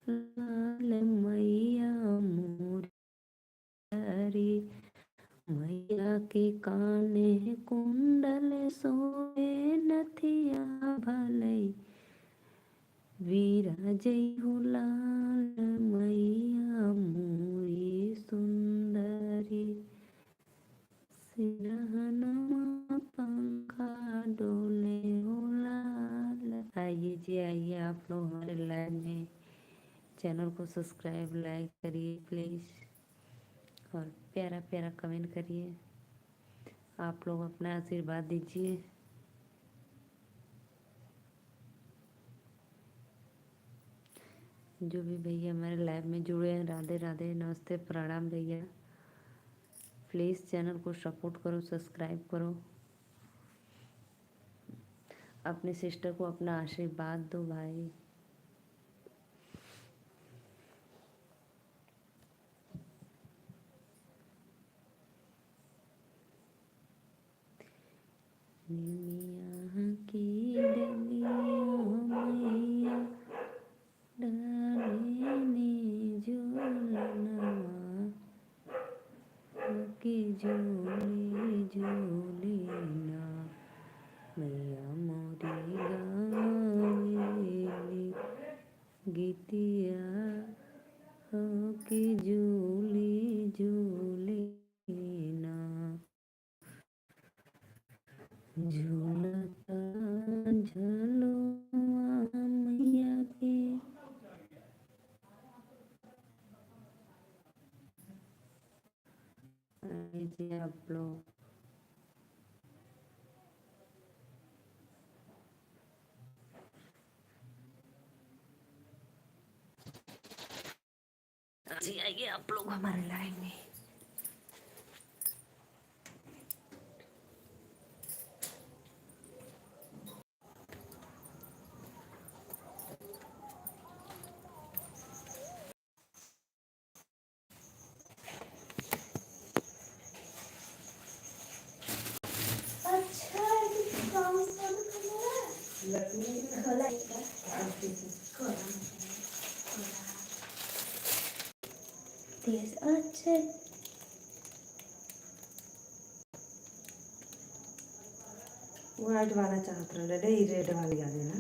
लाल मैया मोरी, मैया के काने कुंडल सोए नथिया भलई, विराजै हो लाल मैया मोरी सुंदरी, सिरहनमा पंखा डोले हो लाल। आइए जी, आइए आप लोग हमारे लाइव में। चैनल को सब्सक्राइब लाइक करिए प्लीज़, और प्यारा प्यारा कमेंट करिए। आप लोग अपना आशीर्वाद दीजिए। जो भी भैया हमारे लाइव में जुड़े हैं, राधे राधे, नमस्ते, प्रणाम भैया। प्लीज़ चैनल को सपोर्ट करो, सब्सक्राइब करो, अपनी सिस्टर को अपना आशीर्वाद दो भाई। निमिया की डलिया मैया डालेनी झूलनवा, की झूली झूली ना, मैया मोरी गावेली गीतिया, हो की झूली झूली ना, झूलता झलुआ मैया के। जी आप लोग जी आइए आप लोग हमारे लाइन में। अच्छे व्हाइट वाला चाहत रहे रे, रेड वाली आ देना।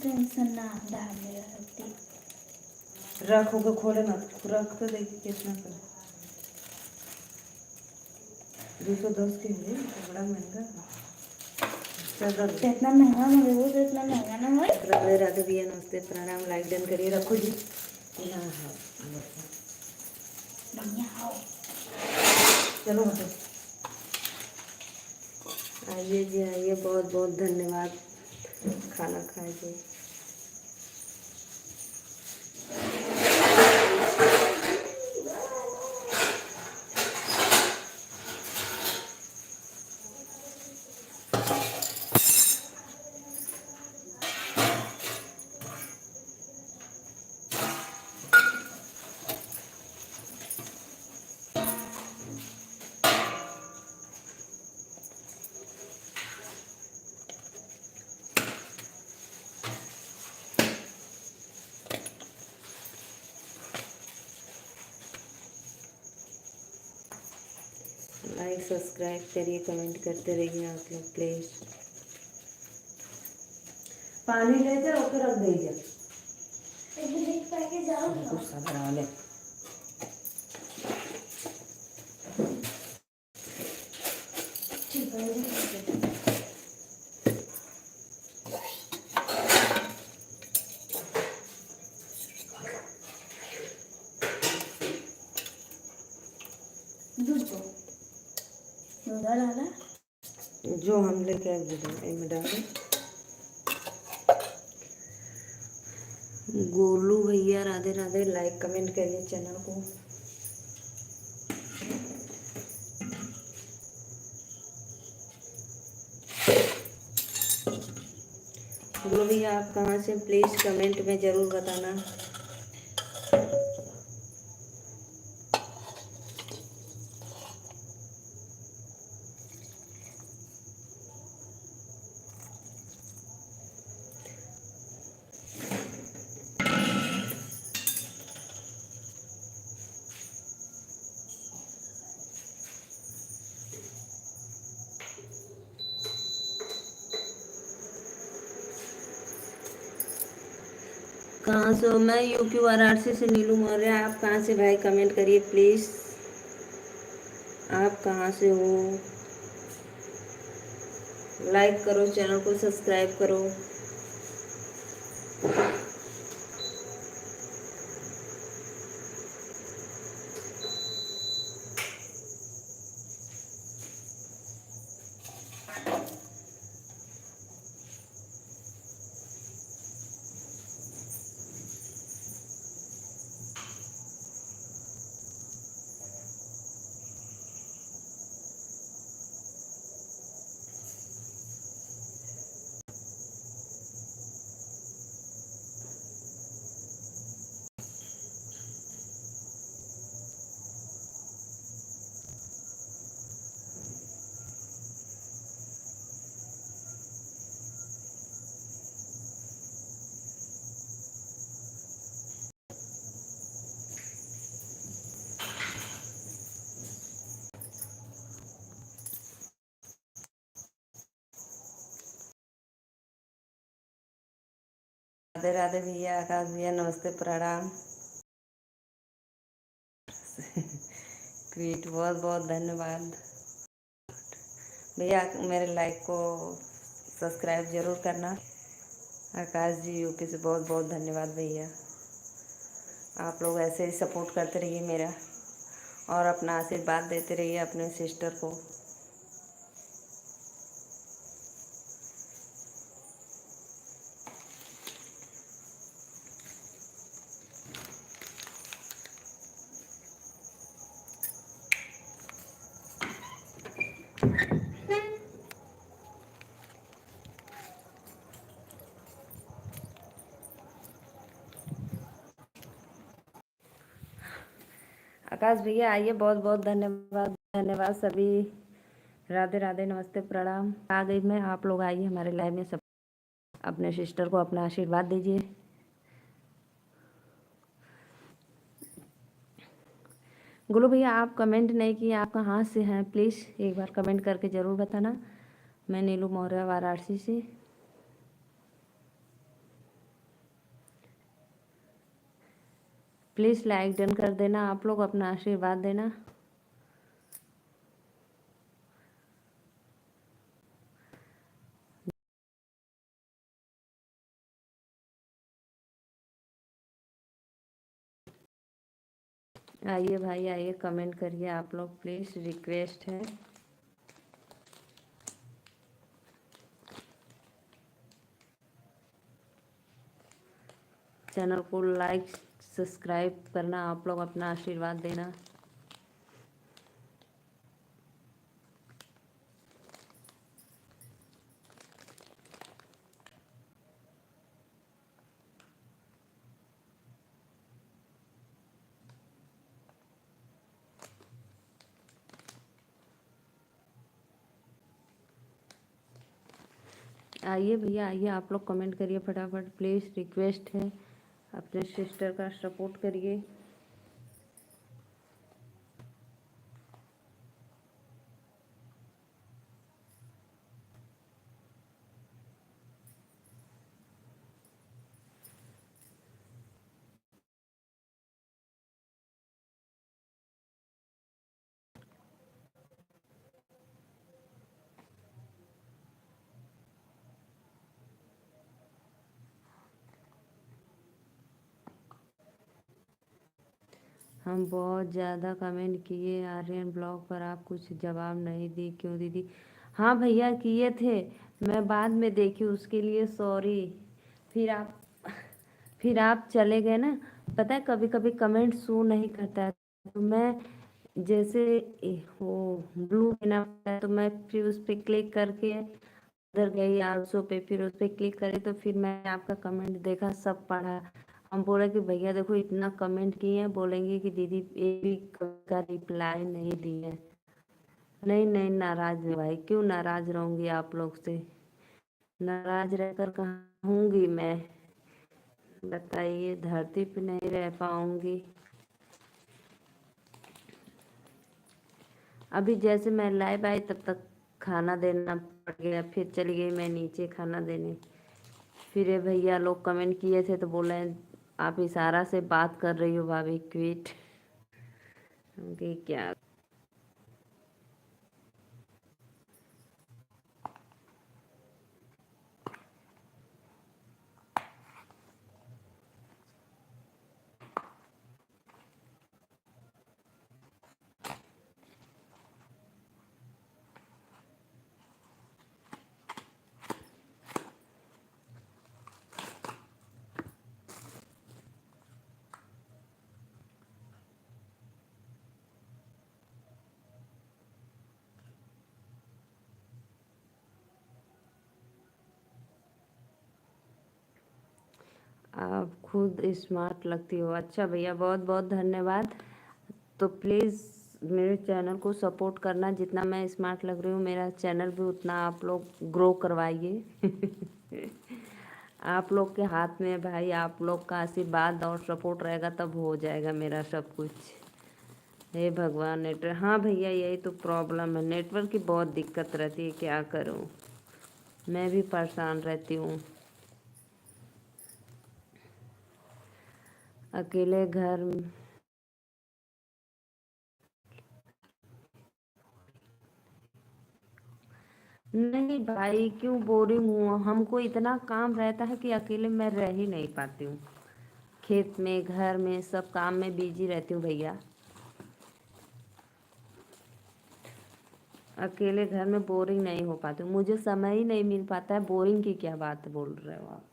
टेंशन ना डाल मेरा रखती, रखो के खोले मत, रख तो देखिए कितना का 210 के है, बड़ा महंगा है। चलो इतना महंगा मिले वो तो इतना महंगा ना है। राधे राधे भैया, नमस्ते, प्रणाम, लाइक डन करिए, रखो जी। यहाँ है बढ़िया, चलो हटो। आइए जी आइए, बहुत बहुत धन्यवाद खाना खाए जी। लाइक सब्सक्राइब करिए, कमेंट करते रहिए आप लोग प्लीज। पानी ले जाओ फिर रख दीजिए, गुस्सा बना ले। जो हम लेके आए में डालें। गोलू भैया राधे राधे, लाइक कमेंट करिए चैनल को। गोलू भैया आप कहाँ से, प्लीज कमेंट में जरूर बताना। कहाँ से हो? मैं यूपी वाराणसी से नीलू मौर्य। आप कहाँ से भाई? कमेंट करिए प्लीज़। आप कहाँ से हो? लाइक करो, चैनल को सब्सक्राइब करो। राधे राधे भैया, आकाश भैया, नमस्ते, प्रणाम। क्रीट, बहुत बहुत धन्यवाद भैया। मेरे लाइक को सब्सक्राइब जरूर करना। आकाश जी यूपी से बहुत बहुत धन्यवाद भैया। आप लोग ऐसे ही सपोर्ट करते रहिए मेरा, और अपना आशीर्वाद देते रहिए अपने सिस्टर को। आकाश भैया आइए, बहुत बहुत धन्यवाद। धन्यवाद सभी। राधे राधे, नमस्ते, प्रणाम। आ गई मैं, आप लोग आइए हमारे लाइव में। सब अपने सिस्टर को अपना आशीर्वाद दीजिए। गुरु भैया आप कमेंट नहीं किए, आप कहाँ से हैं? प्लीज़ एक बार कमेंट करके ज़रूर बताना। मैं नीलू मौर्य, वाराणसी से। प्लीज़ लाइक डन कर देना, आप लोग अपना आशीर्वाद देना। आइए भाई आइए, कमेंट करिए आप लोग, प्लीज़ रिक्वेस्ट है। चैनल को लाइक सब्सक्राइब करना, आप लोग अपना आशीर्वाद देना। आइए भैया आइए, आप लोग कमेंट करिए फटाफट, प्लीज़ रिक्वेस्ट है। अपने सिस्टर का सपोर्ट करिए। हम बहुत ज़्यादा कमेंट किए आर्यन ब्लॉग पर, आप कुछ जवाब नहीं दी, क्यों दीदी? हाँ भैया किए थे, मैं बाद में देखी, उसके लिए सॉरी। फिर आप फिर आप चले गए ना। पता है कभी कभी कमेंट शो नहीं करता है, तो मैं जैसे वो ब्लू बना है, तो मैं फिर उस पर क्लिक करके उधर गई आल्सो पे, फिर उस पर क्लिक करी, तो फिर मैंने आपका कमेंट देखा, सब पढ़ा। हम बोले कि भैया देखो इतना कमेंट किए हैं, बोलेंगे कि दीदी एक भी का रिप्लाई नहीं दी है। नहीं नहीं, नाराज नहीं भाई, क्यों नाराज रहूंगी आप लोग से? नाराज रहकर कहाँ हूँगी मैं? बताइए, धरती पे नहीं रह पाऊंगी। अभी जैसे मैं लाइव आई तब तक खाना देना पड़ गया, फिर चली गई मैं नीचे खाना देने। फिर ये भैया लोग कमेंट किए थे तो बोले आप इशारा से बात कर रही हो भाभी, क्विट। कि क्या। आप खुद स्मार्ट लगती हो। अच्छा भैया, बहुत बहुत धन्यवाद। तो प्लीज़ मेरे चैनल को सपोर्ट करना, जितना मैं स्मार्ट लग रही हूँ मेरा चैनल भी उतना आप लोग ग्रो करवाइए। आप लोग के हाथ में है भाई, आप लोग का आशीर्वाद और सपोर्ट रहेगा तब हो जाएगा मेरा सब कुछ। हे भगवान, नेटवर्क। हाँ भैया, यही तो प्रॉब्लम है, नेटवर्क की बहुत दिक्कत रहती है, क्या करूँ। मैं भी परेशान रहती हूँ। अकेले घर। नहीं भाई, क्यों बोरिंग हूँ, हमको इतना काम रहता है कि अकेले मैं रह ही नहीं पाती हूँ। खेत में, घर में, सब काम में बिजी रहती हूँ भैया। अकेले घर में बोरिंग नहीं हो पाती हूँ, मुझे समय ही नहीं मिल पाता है। बोरिंग की क्या बात बोल रहे हो आप।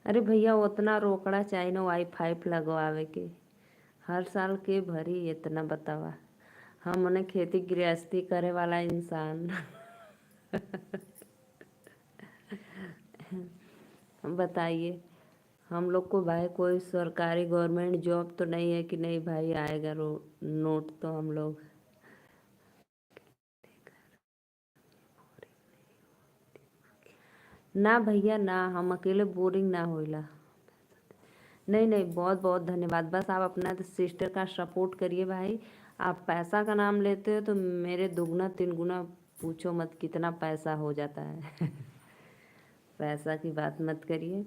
अरे भैया, उतना रोकड़ा चाहिए ना वाईफाई लगवावे के। हर साल के भरी इतना बतावा। हम उन्हें खेती गृहस्थी करे वाला इंसान। बताइए। हम लोग को भाई कोई सरकारी गवर्नमेंट जॉब तो नहीं है कि नहीं भाई आएगा नोट तो हम लोग। ना भैया ना, हम अकेले बोरिंग ना होइला। नहीं नहीं, बहुत बहुत धन्यवाद। बस आप अपना सिस्टर का सपोर्ट करिए भाई। आप पैसा का नाम लेते हो तो मेरे दुगना तीन गुना पूछो मत कितना पैसा हो जाता है। पैसा की बात मत करिए।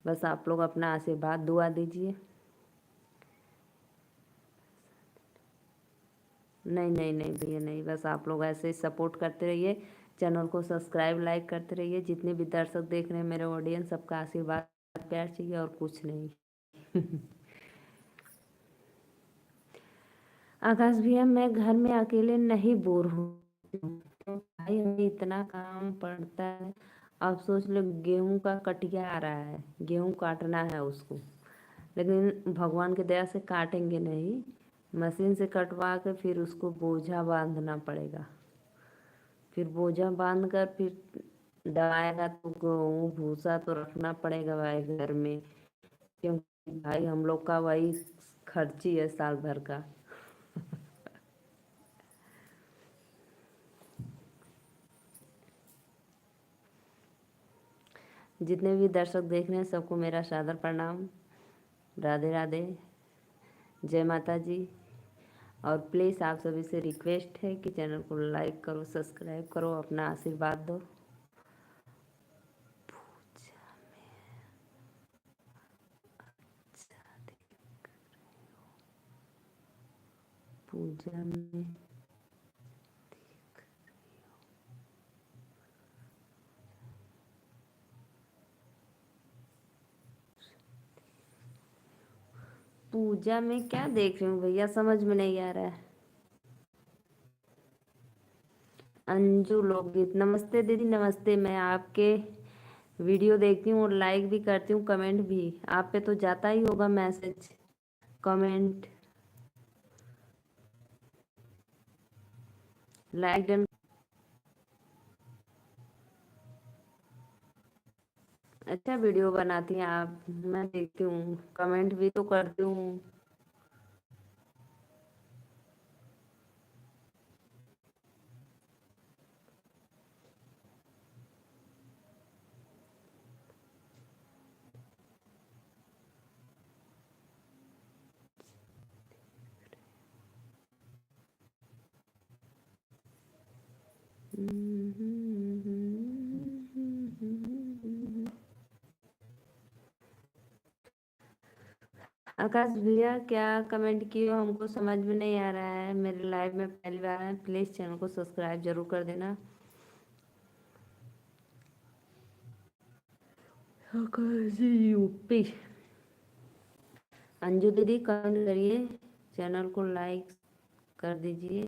बस आप लोग अपना आशीर्वाद दुआ दीजिए। नहीं नहीं नहीं भैया नहीं, बस आप लोग ऐसे ही सपोर्ट करते रहिए। चैनल को सब्सक्राइब लाइक करते रहिए। जितने भी दर्शक देख रहे हैं मेरे ऑडियंस, सबका आशीर्वाद प्यार चाहिए और कुछ नहीं। आकाश भैया, मैं घर में अकेले नहीं बोर हूँ। तो भाई हमें इतना काम पड़ता है। अब सोच लो, गेहूं का कटिया आ रहा है, गेहूं काटना है उसको। लेकिन भगवान की दया से काटेंगे नहीं, मशीन से कटवा के फिर उसको बोझा बांधना पड़ेगा। फिर बोझा बांध कर फिर दबाएगा तो गेहूं भूसा तो रखना पड़ेगा भाई घर में। क्योंकि भाई हम लोग का वही खर्ची है साल भर का। जितने भी दर्शक देख रहे हैं सबको मेरा सादर प्रणाम। राधे राधे। जय माता जी। और प्लीज़ आप सभी से रिक्वेस्ट है कि चैनल को लाइक करो, सब्सक्राइब करो, अपना आशीर्वाद दो। पूजा में पूजा में क्या देख रही हूँ भैया, समझ में नहीं आ रहा है। अंजू लोकगीत, नमस्ते दीदी नमस्ते। मैं आपके वीडियो देखती हूँ और लाइक भी करती हूँ, कमेंट भी। आप पे तो जाता ही होगा मैसेज, कमेंट, लाइक डन। अच्छा वीडियो बनाती हैं आप, मैं देखती हूँ, कमेंट भी तो करती हूँ। आकाश भैया क्या कमेंट किए हो हमको समझ में नहीं आ रहा है। मेरे लाइव में पहली बार है, प्लीज चैनल को सब्सक्राइब जरूर कर देना। आकाश जी यूपी। अंजू दीदी कमेंट करिए, चैनल को लाइक कर दीजिए।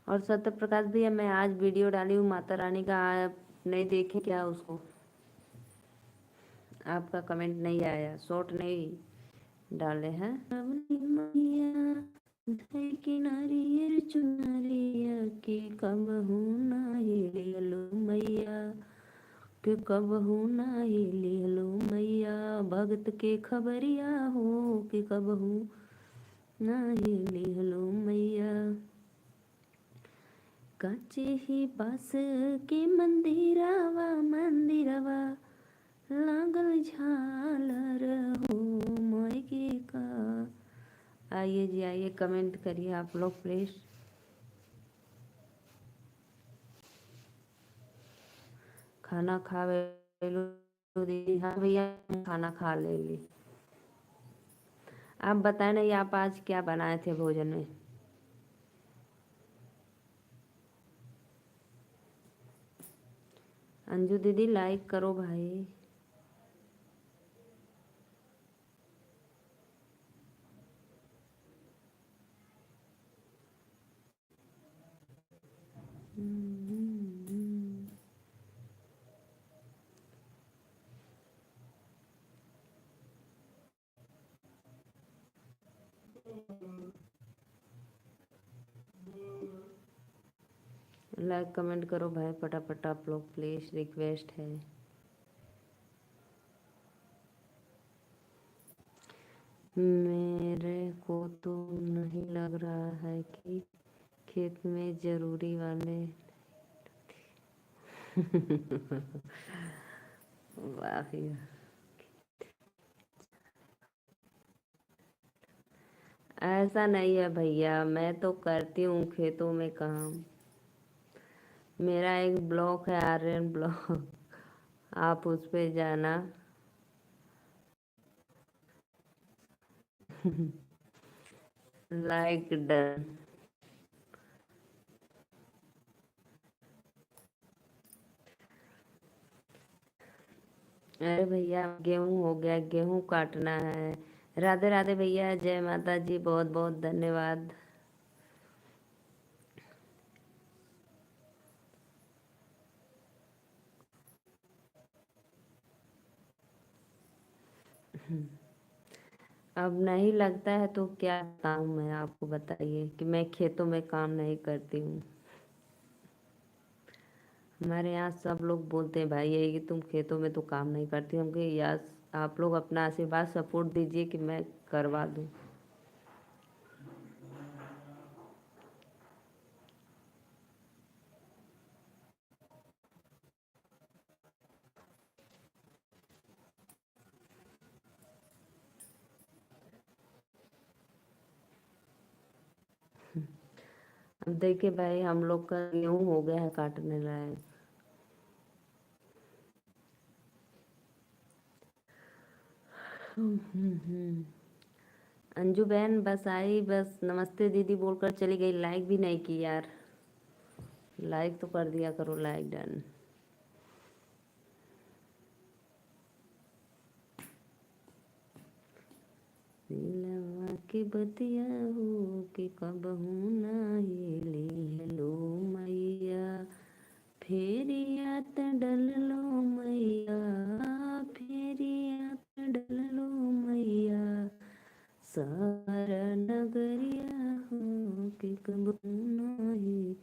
और सत्य प्रकाश भैया मैं आज वीडियो डाली हूँ माता रानी का, आप नहीं देखे क्या उसको? आपका कमेंट नहीं आया, शॉर्ट नहीं डाले हैं। किनारियर चुनरिया के कब ना हिलो मैया, के कब ना हिलो मैया, भगत के खबरिया हो के कब ना हिलो मैया। काचे ही पास के मंदिरवा मंदिरवा लागल झालर हो मोयके का। आइए जी आइए, कमेंट करिए आप लोग प्लीज। खाना खा लो दीदी? हाँ भैया खाना खा ले ली। आप बताएं नहीं, आप आज क्या बनाए थे भोजन में? अंजू दीदी लाइक करो भाई। लाइक कमेंट करो भाई फटाफट आप लोग प्लीज, रिक्वेस्ट है। मेरे को तो नहीं लग रहा है कि खेत में जरूरी वाले वाह भैया। ऐसा नहीं है भैया, मैं तो करती हूँ खेतों में काम। मेरा एक ब्लॉग है आर्यन ब्लॉग, आप उस पे जाना। Like done. अरे भैया गेहूं हो गया, गेहूं काटना है। राधे राधे भैया, जय माता जी, बहुत बहुत धन्यवाद। अब नहीं लगता है तो क्या बताऊं मैं आपको, बताइए कि मैं खेतों में काम नहीं करती हूँ। हमारे यहाँ सब लोग बोलते हैं भाई यही कि तुम खेतों में तो काम नहीं करती। हम कहे यार आप लोग अपना आशीर्वाद सपोर्ट दीजिए कि मैं करवा दूँ। अब देखिए भाई हम लोग का गेहूं हो गया है काटने लायक। अंजू बहन बस आई, बस नमस्ते दीदी बोलकर चली गई, लाइक भी नहीं की यार। लाइक तो कर दिया करो, लाइक डन। दिलवा के बतिया हो कि कब ना हिली हेलो मैया, फेरिया त डल लो मैया, फेरिया त डल लो मैया, सारा नगरिया हो कि कब नहीं।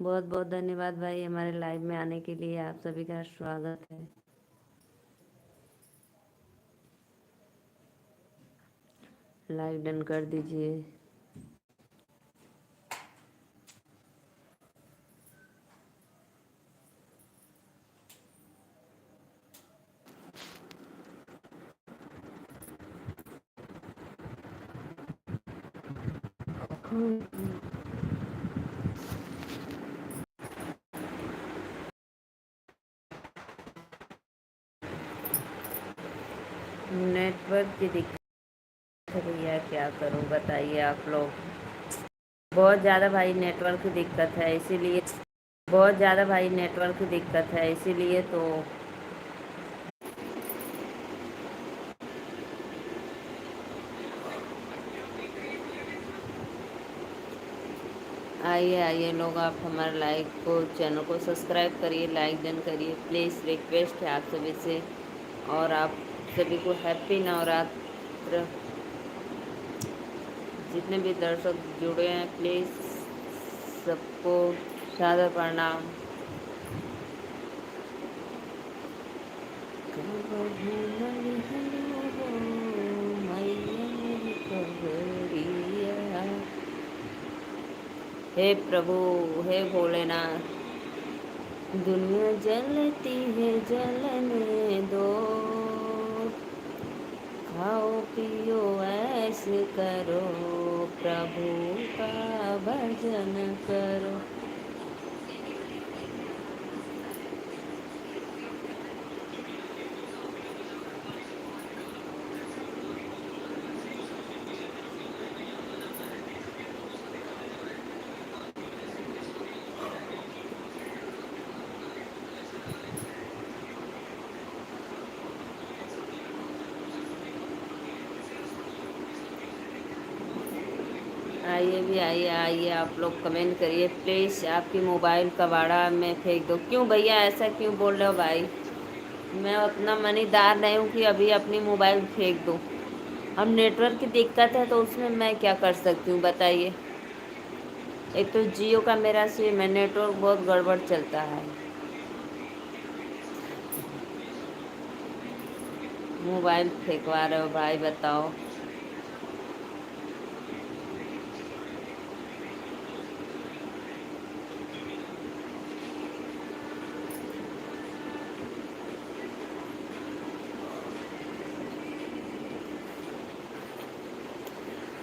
बहुत बहुत धन्यवाद भाई हमारे लाइव में आने के लिए, आप सभी का स्वागत है। लाइक डन कर दीजिए। नेटवर्क की दिक्कत है भैया, क्या करूं बताइए आप लोग। बहुत ज़्यादा भाई नेटवर्क की दिक्कत है, इसीलिए बहुत ज़्यादा भाई नेटवर्क की दिक्कत है, इसीलिए तो आइए आइए लोग, आप हमारे लाइक को चैनल को सब्सक्राइब करिए, लाइक डन करिए प्लीज़, रिक्वेस्ट है आप सभी से। और आप सभी को हैप्पी नवरात्र। जितने भी दर्शक जुड़े हैं प्लीज़ सबको सादर प्रणाम। हे प्रभु, हे भोलेनाथ, दुनिया जलती है जलने दो, खाओ पियो ऐसे करो, प्रभु का भजन करो। आइए भी आइए आइए, आप लोग कमेंट करिए प्लीज़। आपकी मोबाइल कबाड़ा में फेंक दो। क्यों भैया, ऐसा क्यों बोल रहे हो भाई? मैं उतना मनीदार नहीं हूँ कि अभी अपनी मोबाइल फेंक दूँ। अब नेटवर्क की दिक्कत है तो उसमें मैं क्या कर सकती हूँ बताइए। एक तो जियो का मेरा सिम है, नेटवर्क बहुत गड़बड़ चलता है। मोबाइल फेंकवा रहे हो भाई, बताओ।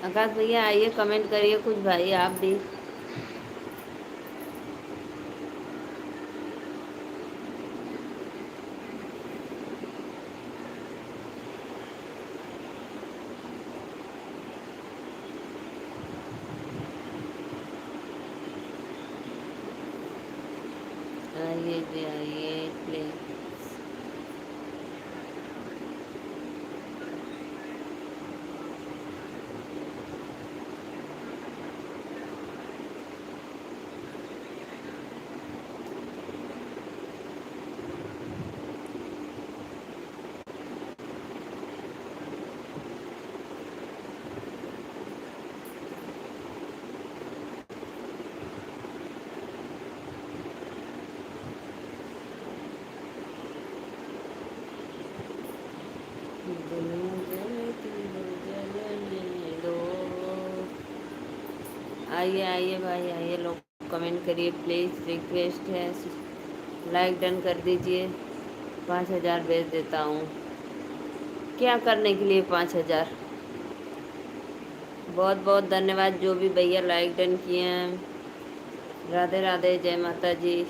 आकाश भैया आइए, कमेंट करिए कुछ भाई आप भी। आइए भी आइए प्लीज। आइए आइए भाई आइए, लोग कमेंट करिए प्लीज़, रिक्वेस्ट है। लाइक डन कर दीजिए। 5,000 भेज देता हूँ। क्या करने के लिए 5,000? बहुत बहुत धन्यवाद जो भी भैया लाइक डन किए हैं। राधे राधे, जय माता जी।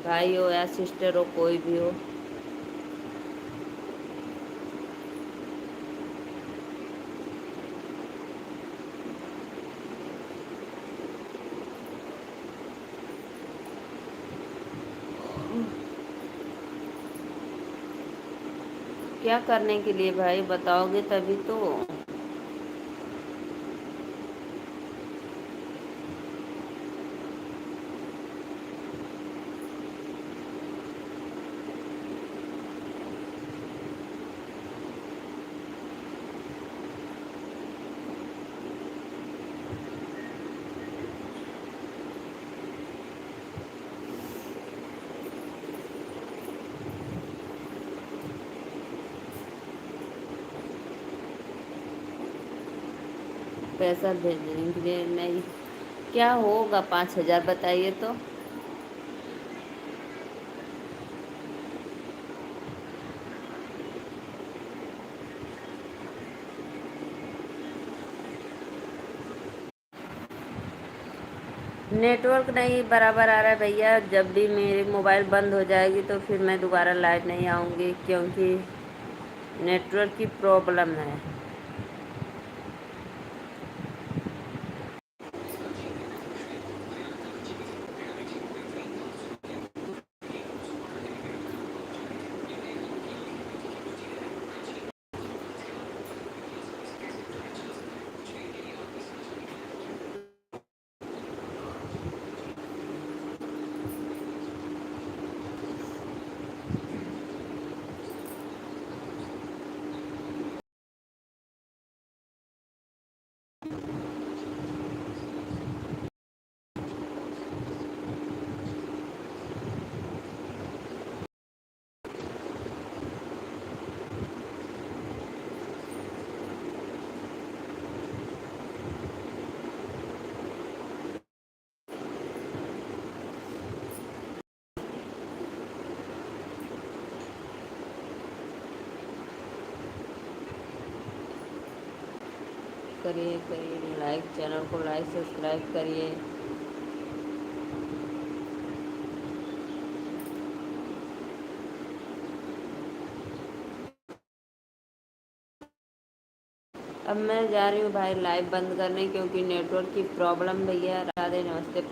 भाई हो या सिस्टर हो, कोई भी हो। क्या करने के लिए भाई, बताओगे तभी तो। पैसा भेजने के लिए नहीं, क्या होगा 5,000 बताइए तो। नेटवर्क नहीं बराबर आ रहा है भैया। जब भी मेरी मोबाइल बंद हो जाएगी तो फिर मैं दोबारा लाइव नहीं आऊँगी, क्योंकि नेटवर्क की प्रॉब्लम है। करिए करिए लाइक, चैनल को लाइक सब्सक्राइब करिए। अब मैं जा रही हूँ भाई लाइव बंद करने, क्योंकि नेटवर्क की प्रॉब्लम भैया। राधे नमस्ते।